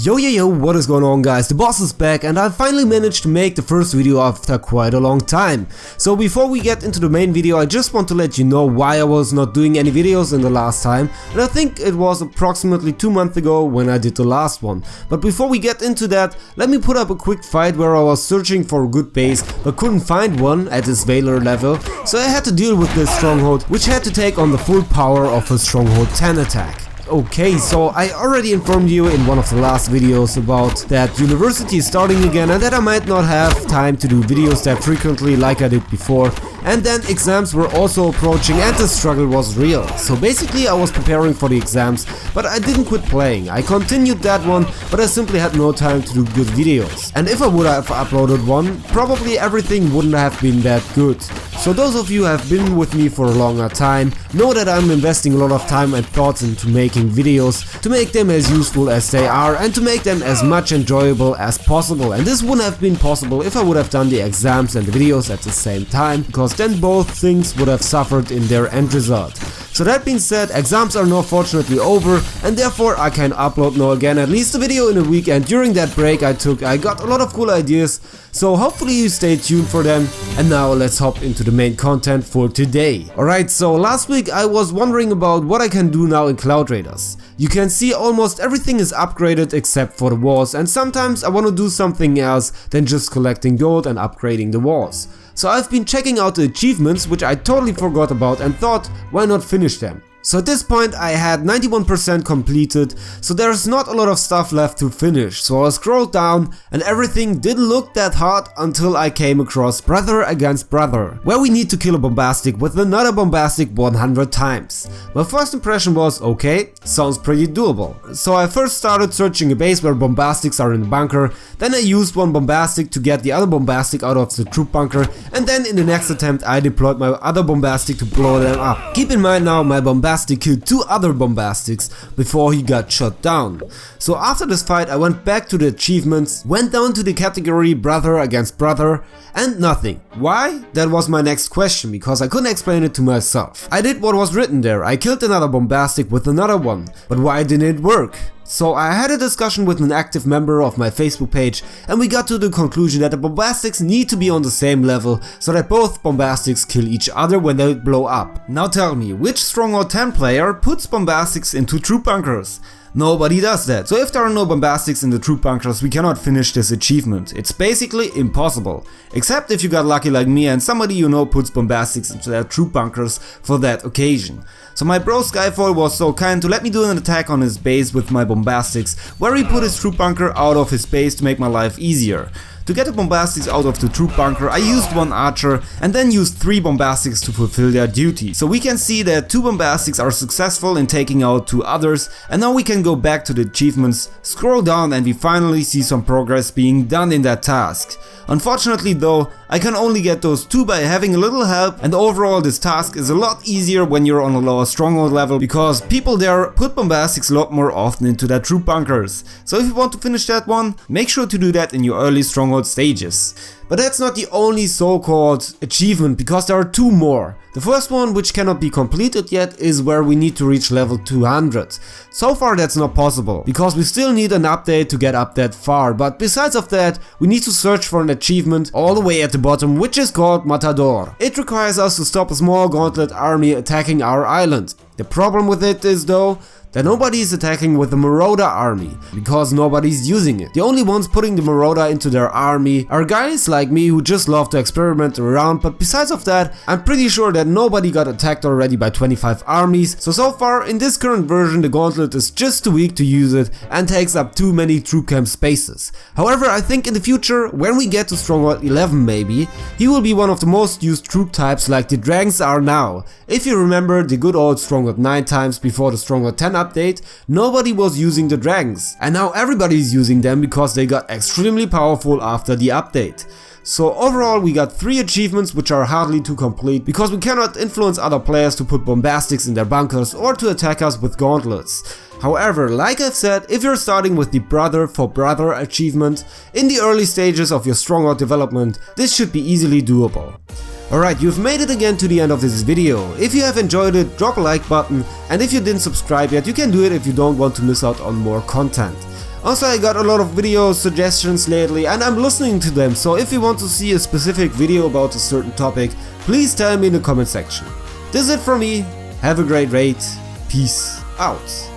Yo, what is going on, guys? The boss is back and I finally managed to make the first video after quite a long time. So before we get into the main video, I just want to let you know why I was not doing any videos in the last time, and I think it was approximately 2 months ago when I did the last one. But before we get into that, let me put up a quick fight where I was searching for a good base but couldn't find one at this Valor level, so I had to deal with this stronghold, which had to take on the full power of a stronghold 10 attack. Okay, so I already informed you in one of the last videos about that university is starting again and that I might not have time to do videos that frequently like I did before, and then exams were also approaching and the struggle was real. So basically I was preparing for the exams, but I didn't quit playing. I continued that one, but I simply had no time to do good videos. And if I would have uploaded one, probably everything wouldn't have been that good. So those of you who have been with me for a longer time know that I'm investing a lot of time and thoughts into making videos to make them as useful as they are and to make them as much enjoyable as possible. And this wouldn't have been possible if I would have done the exams and the videos at the same time, because then both things would have suffered in their end result. So that being said, exams are now fortunately over and therefore I can upload now again at least a video in a week, and during that break I got a lot of cool ideas, so hopefully you stay tuned for them. And now let's hop into the main content for today. Alright, so last week I was wondering about what I can do now in Cloud Raiders. You can see almost everything is upgraded except for the walls, and sometimes I want to do something else than just collecting gold and upgrading the walls. So I've been checking out the achievements, which I totally forgot about, and thought, why not finish them? So at this point I had 91% completed, so there's not a lot of stuff left to finish. So I scrolled down and everything didn't look that hard until I came across Brother Against Brother, where we need to kill a bombastic with another bombastic 100 times. My first impression was, okay, sounds pretty doable. So I first started searching a base where bombastics are in the bunker, then I used one bombastic to get the other bombastic out of the troop bunker, and then in the next attempt I deployed my other bombastic to blow them up. Keep in mind now, my bombastic killed 2 other bombastics before he got shot down. So after this fight I went back to the achievements, went down to the category Brother Against Brother, and nothing. Why? That was my next question, because I couldn't explain it to myself. I did what was written there, I killed another bombastic with another one, but why didn't it work? So I had a discussion with an active member of my Facebook page and we got to the conclusion that the bombastics need to be on the same level so that both bombastics kill each other when they blow up. Now tell me, which stronghold 10 player puts bombastics into troop bunkers? Nobody does that. So if there are no bombastics in the troop bunkers, we cannot finish this achievement. It's basically impossible. Except if you got lucky like me and somebody you know puts bombastics into their troop bunkers for that occasion. So my bro Skyfall was so kind to let me do an attack on his base with my bombastics, where he put his troop bunker out of his base to make my life easier. To get the bombastics out of the troop bunker, I used 1 archer and then used 3 bombastics to fulfill their duty. So we can see that 2 bombastics are successful in taking out 2 others, and now we can go back to the achievements, scroll down, and we finally see some progress being done in that task. Unfortunately though, I can only get those 2 by having a little help, and overall this task is a lot easier when you're on a lower stronghold level, because people there put bombastics a lot more often into their troop bunkers. So if you want to finish that one, make sure to do that in your early stronghold stages. But that's not the only so-called achievement, because there are 2 more. The first one, which cannot be completed yet, is where we need to reach level 200. So far that's not possible, because we still need an update to get up that far, but besides of that, we need to search for an achievement all the way at the bottom, which is called Matador. It requires us to stop a small gauntlet army attacking our island. The problem with it is though, that nobody is attacking with the Marauder army, because nobody's using it. The only ones putting the Marauder into their army are guys like me who just love to experiment around, but besides of that, I'm pretty sure that nobody got attacked already by 25 armies, so far in this current version the gauntlet is just too weak to use it and takes up too many troop camp spaces. However, I think in the future, when we get to Stronghold 11 maybe, he will be one of the most used troop types like the dragons are now. If you remember the good old Stronghold 9 times before the Stronghold 10 update, nobody was using the dragons, and now everybody is using them because they got extremely powerful after the update. So overall we got 3 achievements which are hardly to complete, because we cannot influence other players to put bombastics in their bunkers or to attack us with gauntlets. However, like I've said, if you're starting with the Brother for Brother achievement in the early stages of your stronghold development, this should be easily doable. Alright, you've made it again to the end of this video. If you have enjoyed it, drop a like button, and if you didn't subscribe yet, you can do it if you don't want to miss out on more content. Also, I got a lot of video suggestions lately and I'm listening to them, so if you want to see a specific video about a certain topic, please tell me in the comment section. This is it from me, have a great raid, peace out.